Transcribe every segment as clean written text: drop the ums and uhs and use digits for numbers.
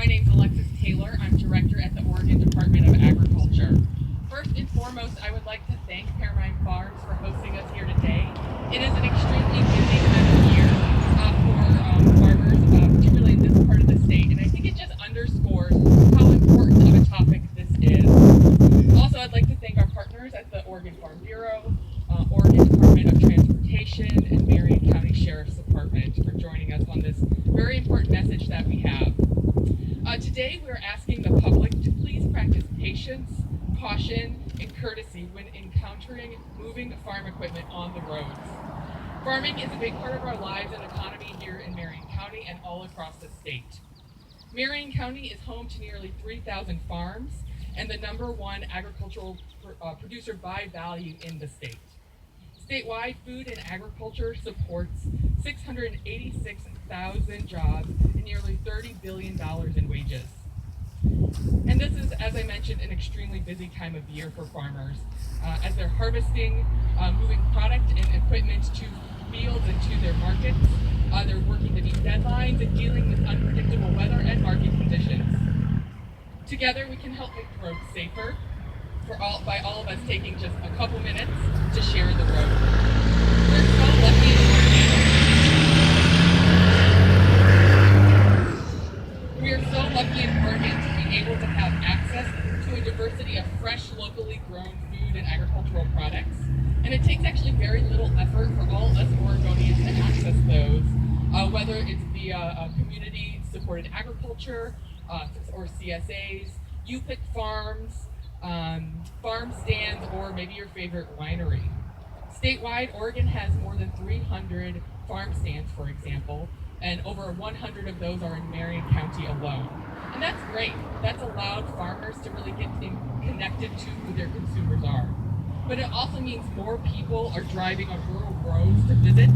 My name's Alexis Taylor. I'm director at the Oregon Department of Agriculture. First and foremost, I would like to thank Marion Farms for hosting us here today. It is an extremely busy time of year for farmers, particularly in this part of the state, and I think it just underscores how important of a topic this is. Also, I'd like to thank our partners at the Oregon Farm Bureau, Oregon Department of Transportation, and Marion County Sheriff's Department for joining us on this very important message that we have. Today, we're asking the public to please practice patience, caution, and courtesy when encountering moving farm equipment on the roads. Farming is a big part of our lives and economy here in Marion County and all across the state. Marion County is home to nearly 3,000 farms and the #1 agricultural producer by value in the state. Statewide, food and agriculture supports 686,000 jobs and nearly $30 billion in wages. And this is, as I mentioned, an extremely busy time of year for farmers as they're harvesting, moving product and equipment to fields and to their markets. They're working to meet deadlines and dealing with unpredictable weather and market conditions. Together, we can help make roads safer by all of us taking just a couple minutes to share the road. We're so lucky in Oregon. We are so lucky in Oregon to be able to have access to a diversity of fresh, locally grown food and agricultural products. And it takes actually very little effort for all us Oregonians to access those, whether it's via community-supported agriculture or CSAs, you-pick farms, farm stands, or maybe your favorite winery. Statewide, Oregon has more than 300 farm stands, for example, and over 100 of those are in Marion County alone. And that's great. That's allowed farmers to really get connected to who their consumers are. But it also means more people are driving on rural roads to visit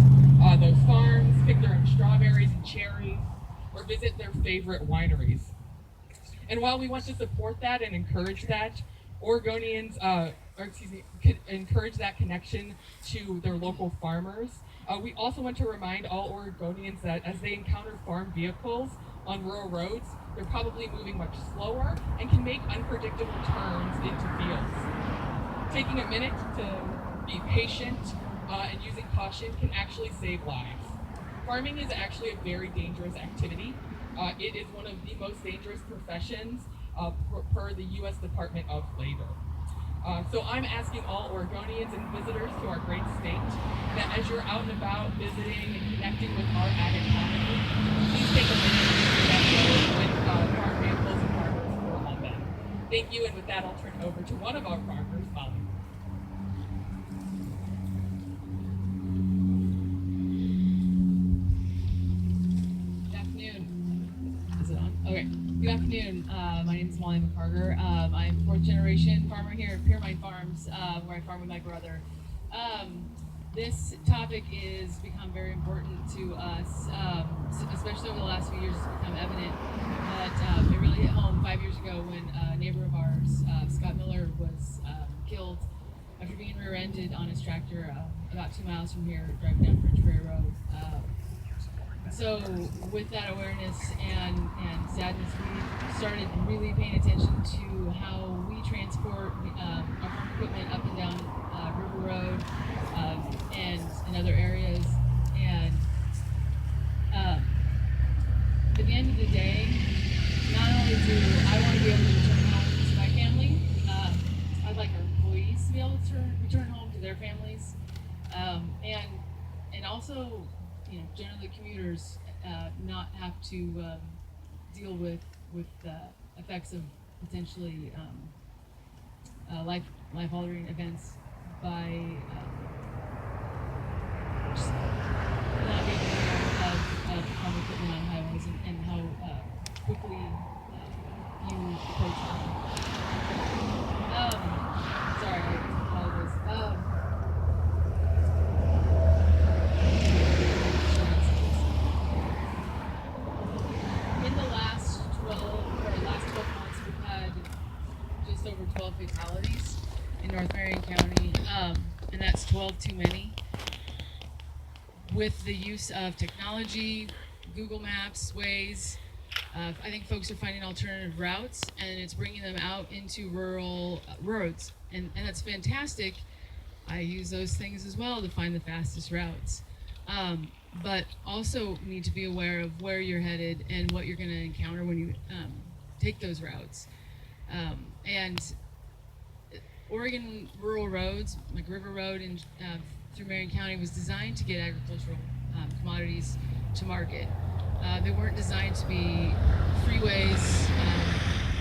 those farms, pick their own strawberries and cherries, or visit their favorite wineries. And while we want to support that and encourage that, Oregonians, encourage that connection to their local farmers. We also want to remind all Oregonians that as they encounter farm vehicles on rural roads, they're probably moving much slower and can make unpredictable turns into fields. Taking a minute to be patient and using caution can actually save lives. Farming is actually a very dangerous activity. It is one of the most dangerous professions per the U.S. Department of Labor. So I'm asking all Oregonians and visitors to our great state that as you're out and about visiting and connecting with our ag economy, please take a minute to connect with farm vehicles and farmers who are on them. Thank you, and with that, I'll turn it over to one of our farmers, Molly. Good afternoon. Is it on? Okay. Good afternoon. My name is Marion. I'm fourth generation farmer here at Pyrmine Farms, where I farm with my brother. This topic has become very important to us, especially over the last few years. It's become evident that it really hit home 5 years ago when a neighbor of ours, Scott Miller, was killed after being rear-ended on his tractor about 2 miles from here, driving down French Prairie Road. So with that awareness and sadness, we started really paying attention to how we transport our farm equipment up and down River Road and in other areas. And at the end of the day, not only do I want to be able to return home to my family, I'd like our employees to be able to return home to their families, and also, generally commuters not have to deal with the effects of potentially life-altering events by just not being aware of farm equipment on highways and how quickly you approach them. Sorry, I apologize. In the last 12 months, we've had just over 12 fatalities in North Marion County, and that's 12 too many. With the use of technology, Google Maps, Waze, I think folks are finding alternative routes, and it's bringing them out into rural roads, and that's fantastic. I use those things as well to find the fastest routes. But also need to be aware of where you're headed and what you're going to encounter when you take those routes. And Oregon rural roads, like River Road and through Marion County, was designed to get agricultural commodities to market. They weren't designed to be freeways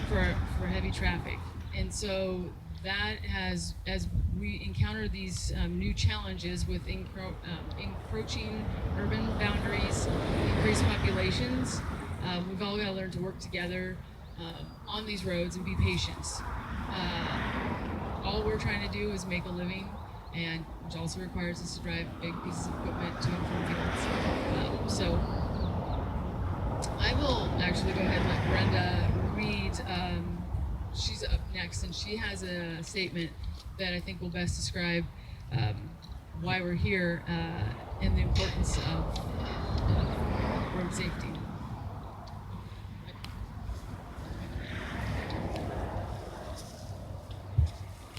for heavy traffic, and so that has, as we encounter these new challenges with encroaching urban boundaries, increased populations, we've all got to learn to work together on these roads and be patient. All we're trying to do is make a living, and which also requires us to drive big pieces of equipment to and from fields. So I will actually go ahead and let Brenda read. She's up next, and she has a statement that I think will best describe why we're here and the importance of road safety.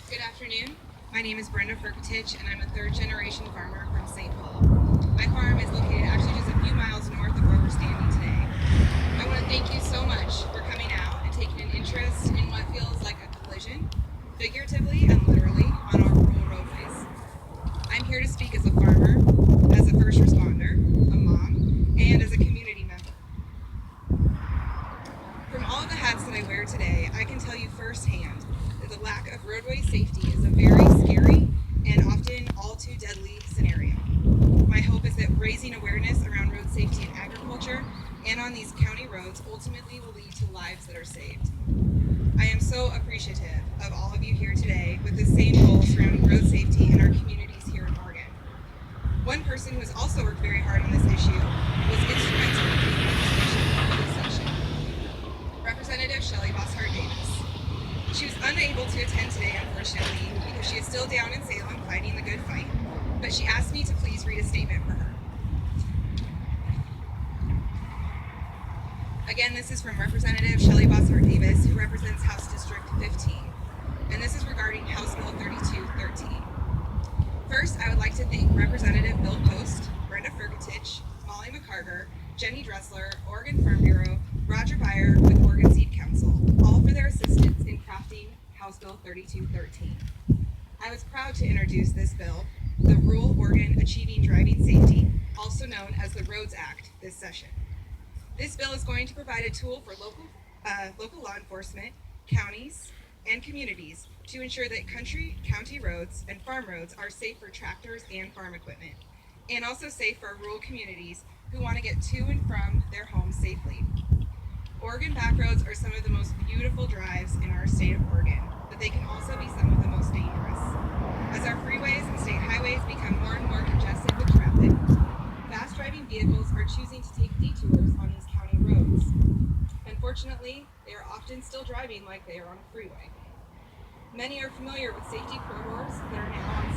Good afternoon. My name is Brenda Ptess, and I'm a third-generation farmer from St. Paul. My farm is located actually just a few miles north of where we're standing today. I want to thank you so much for coming out and taking an interest in what feels like a collision, figuratively and literally, on our rural roadways. I'm here to speak as a farmer, as a first responder, a mom, and as a community member. From all of the hats that I wear today, I can tell you firsthand that the lack of roadway safety is a very scary and often all too deadly scenario. My hope is that raising awareness around road safety in agriculture and on these county roads ultimately will lead to lives that are saved. I am so appreciative of all of you here today with the same goal surrounding road safety in our communities here in Oregon. One person who has also worked very hard on this issue was instrumental in the legislation for this session, Representative Shelley Bosshart-Davis. She was unable to attend today, unfortunately, because she is still down in Salem fighting the good fight, but she asked me to please read a statement for her. Again, this is from Representative Shelley Bosshart-Davis, who represents House District 15, and this is regarding House Bill 3213. First, I would like to thank Representative Bill Post, Brenda Fergatich, Molly McCarger, Jenny Dressler, Oregon Farm Bureau, Roger Byer with Oregon Seed Council, all for their assistance in crafting House Bill 3213. I was proud to introduce this bill, the Rural Oregon Achieving Driving Safety, also known as the Roads Act, this session. This bill is going to provide a tool for local law enforcement, counties, and communities to ensure that county roads and farm roads are safe for tractors and farm equipment, and also safe for our rural communities who want to get to and from their homes safely. Oregon back roads are some of the most beautiful drives in our state of Oregon, but they can also be some of the most dangerous. As our freeways and state highways become more and more congested with traffic, fast-driving vehicles are choosing to take detours on these county roads. Unfortunately, they are often still driving like they are on a freeway. Many are familiar with safety corridors that are now on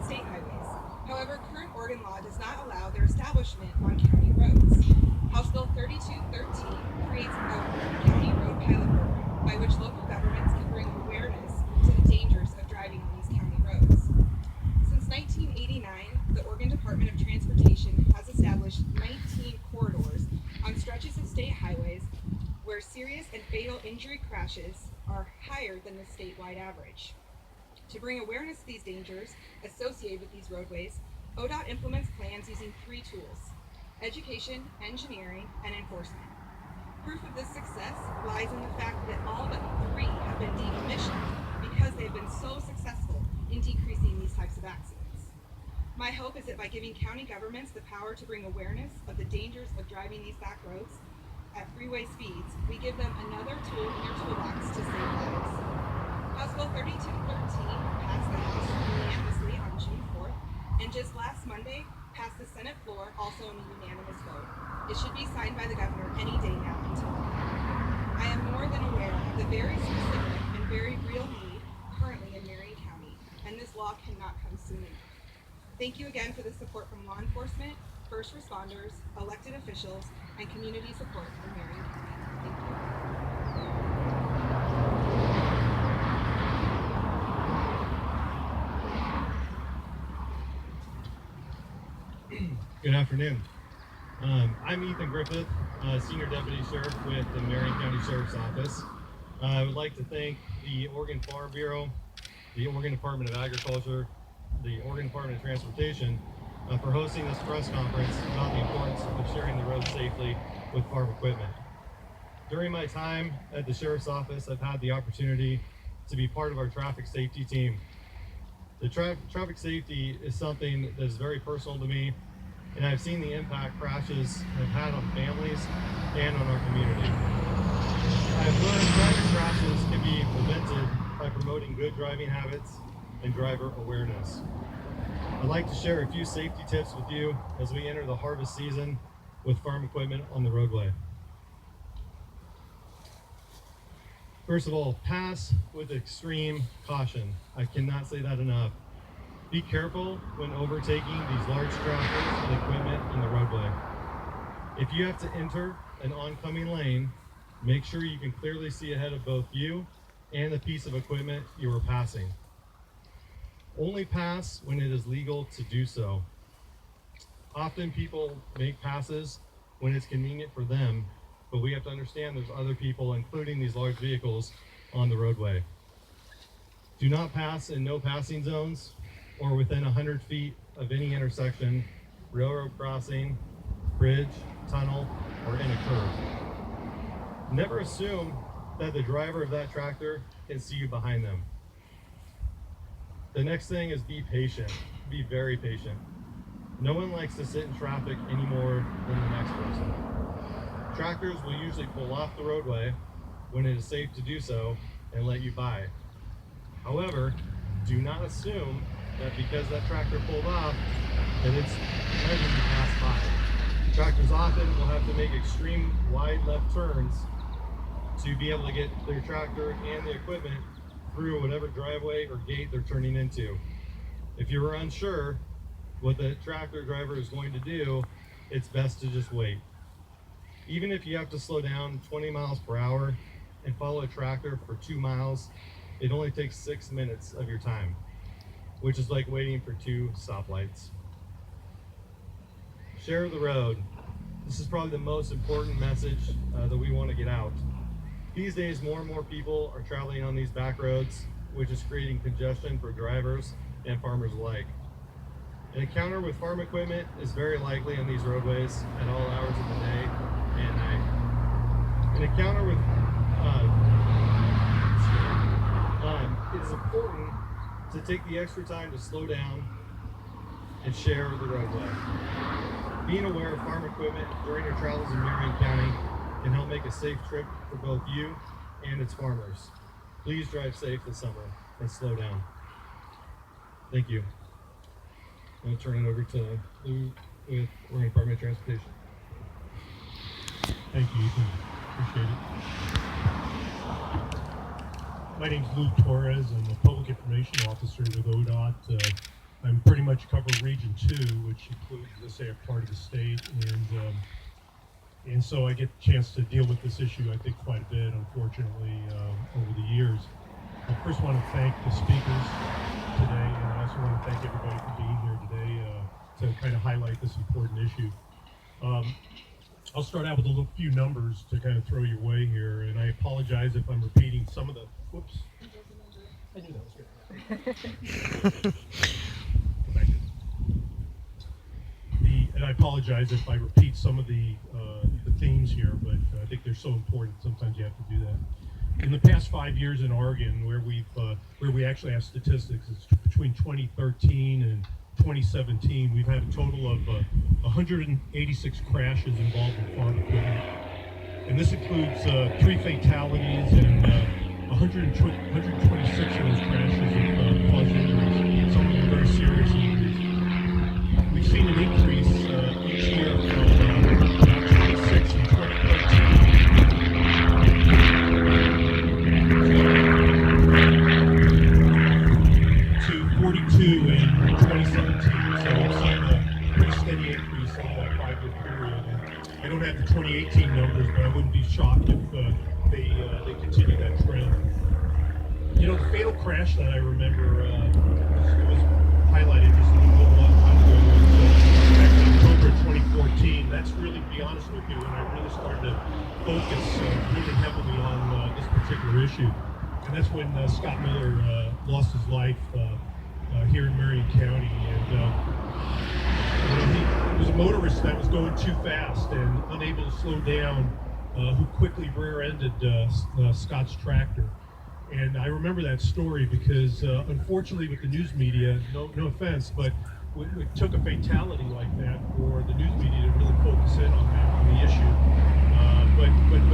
state highways. However, current Oregon law does not allow their establishment on county roads. House Bill 3213 creates a county road pilot program by which local governments can bring awareness to the dangers of driving on these county roads. Since 1989, the Oregon Department of Transportation has established 19 corridors on stretches of state highways where serious and fatal injury crashes are higher than the statewide average. To bring awareness to these dangers associated with these roadways, ODOT implements plans using 3 tools: education, engineering, and enforcement. Proof of this success lies in the fact that all but 3 have been decommissioned because they have been so successful in decreasing these types of accidents. My hope is that by giving county governments the power to bring awareness of the dangers of driving these back roads at freeway speeds, we give them another tool in their toolbox to save lives. House Bill 3213 passed the House unanimously on June 4th, and just last Monday passed the Senate floor also in a unanimous vote. It should be signed by the governor any day now and tomorrow. I am more than aware of the very specific and very real need currently in Marion County, and this law cannot come soon enough. Thank you again for the support from law enforcement, first responders, elected officials, and community support from Marion County. Good afternoon. I'm Ethan Griffith, Senior Deputy Sheriff with the Marion County Sheriff's Office. I would like to thank the Oregon Farm Bureau, the Oregon Department of Agriculture, the Oregon Department of Transportation for hosting this press conference about the importance of sharing the road safely with farm equipment. During my time at the Sheriff's Office, I've had the opportunity to be part of our traffic safety team. The traffic safety is something that is very personal to me, and I've seen the impact crashes have had on families and on our community. I've learned driving crashes can be prevented by promoting good driving habits and driver awareness. I'd like to share a few safety tips with you as we enter the harvest season with farm equipment on the roadway. First of all, pass with extreme caution. I cannot say that enough. Be careful when overtaking these large tractors and equipment on the roadway. If you have to enter an oncoming lane, make sure you can clearly see ahead of both you and the piece of equipment you are passing. Only pass when it is legal to do so. Often people make passes when it's convenient for them, but we have to understand there's other people, including these large vehicles, on the roadway. Do not pass in no passing zones or within 100 feet of any intersection, railroad crossing, bridge, tunnel, or in a curve. Never assume that the driver of that tractor can see you behind them. The next thing is be patient. Be very patient. No one likes to sit in traffic any more than the next person. Tractors will usually pull off the roadway when it is safe to do so and let you by. However, do not assume that because that tractor pulled off, that it's letting you pass by. Tractors often will have to make extreme wide left turns to be able to get their tractor and the equipment through whatever driveway or gate they're turning into. If you're unsure what the tractor driver is going to do, it's best to just wait. Even if you have to slow down 20 miles per hour and follow a tractor for 2 miles, it only takes 6 minutes of your time, which is like waiting for 2 stoplights. Share the road. This is probably the most important message that we want to get out. These days, more and more people are traveling on these back roads, which is creating congestion for drivers and farmers alike. An encounter with farm equipment is very likely on these roadways at all hours of the day and night. An encounter with it is important to take the extra time to slow down and share the roadway. Being aware of farm equipment during your travels in Marion County can help make a safe trip for both you and its farmers. Please drive safe this summer and slow down. Thank you. I'm going to turn it over to Lou with Oregon Department of Transportation. Thank you, Ethan. Appreciate it. My name's Lou Torres. I'm a Public Information Officer with ODOT. I'm pretty much cover Region 2, which includes, let's say, a part of the state, and so I get a chance to deal with this issue, I think, quite a bit, unfortunately, over the years. I first want to thank the speakers today, and I also want to thank everybody for being here today to kind of highlight this important issue. I'll start out with a few numbers to kind of throw your way here, and I apologize if I'm repeating some of the, whoops. I knew that was good. Go back. And I apologize if I repeat some of the themes here, but I think they're so important, sometimes you have to do that. In the past 5 years in Oregon, where we actually have statistics, it's between 2013 and 2017, we've had a total of 186 crashes involving farm equipment. And this includes 3 fatalities, and 126 of those crashes have caused injuries, some of them very serious injuries. We've seen an increase each year from 26 in 2013 to 42 in 2017. So we've seen a pretty steady increase over that 5-year period. And I don't have the 2018 numbers, but I wouldn't be shocked if they continue that trend. You know, the fatal crash that I remember was highlighted just a little while ago was back in October that's really, to be honest with you, when I really started to focus really heavily on this particular issue. And that's when Scott Miller lost his life here in Marion County. And he was a motorist that was going too fast and unable to slow down, who quickly rear-ended Scott's tractor. And I remember that story because, unfortunately, with the news media, no offense, but it took a fatality like that for the news media to really focus in on that, on the issue. But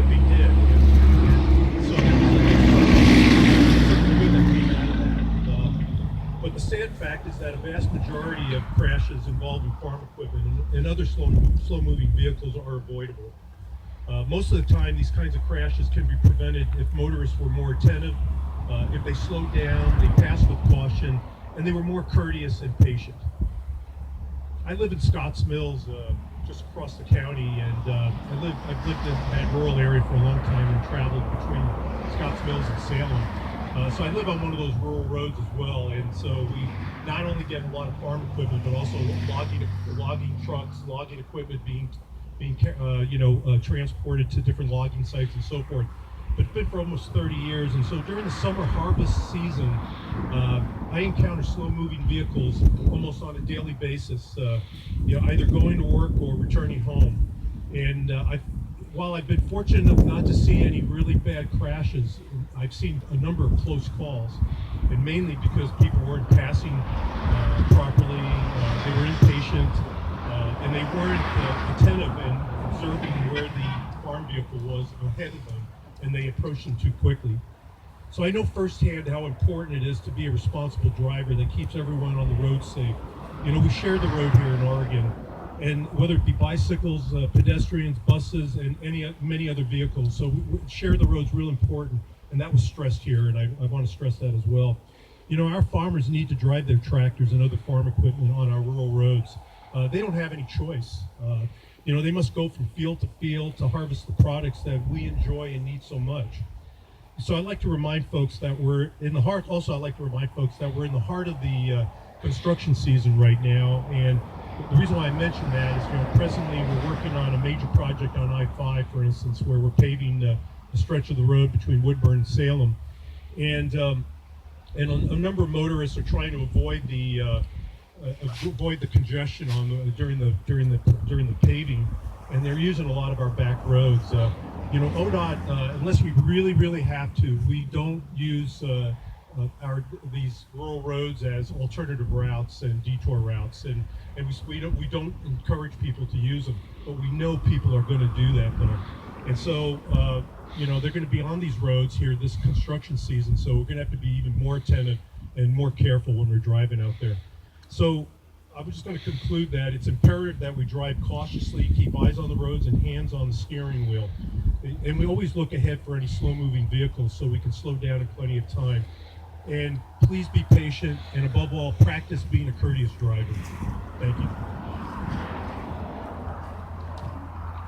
they did. And so there was something good that came out of that. But the sad fact is that a vast majority of crashes involving farm equipment and other slow-moving vehicles are avoidable. Most of the time, these kinds of crashes can be prevented if motorists were more attentive, if they slowed down, they passed with caution, and they were more courteous and patient. I live in Scotts Mills, just across the county, and I've lived in that rural area for a long time and traveled between Scotts Mills and Salem. So I live on one of those rural roads as well, and so we not only get a lot of farm equipment, but also logging trucks, logging equipment being transported to different logging sites and so forth. But it's been for almost 30 years, and so during the summer harvest season, I encounter slow-moving vehicles almost on a daily basis, either going to work or returning home. And while I've been fortunate enough not to see any really bad crashes, I've seen a number of close calls, and mainly because people weren't passing properly, they were impatient, and they weren't attentive and observing where the farm vehicle was ahead of them, and they approached them too quickly. So I know firsthand how important it is to be a responsible driver that keeps everyone on the road safe. We share the road here in Oregon, and whether it be bicycles, pedestrians, buses, and many other vehicles. So we share the road's real important, and that was stressed here, and I want to stress that as well. Our farmers need to drive their tractors and other farm equipment on our rural roads. They don't have any choice. They must go from field to field to harvest the products that we enjoy and need so much. So I'd like to remind folks that we're in the heart. Also, I'd like to remind folks that we're in the heart of the construction season right now. And the reason why I mention that is, presently we're working on a major project on I-5, for instance, where we're paving a stretch of the road between Woodburn and Salem. And a number of motorists are trying to avoid the congestion during the paving, and they're using a lot of our back roads. ODOT, unless we really have to, we don't use these rural roads as alternative routes and detour routes, and we don't encourage people to use them, but we know people are going to do that though. And so they're going to be on these roads here this construction season, so we're going to have to be even more attentive and more careful when we're driving out there. So I'm just going to conclude that it's imperative that we drive cautiously, keep eyes on the roads and hands on the steering wheel. And we always look ahead for any slow-moving vehicles so we can slow down in plenty of time. And please be patient, and above all, practice being a courteous driver. Thank you.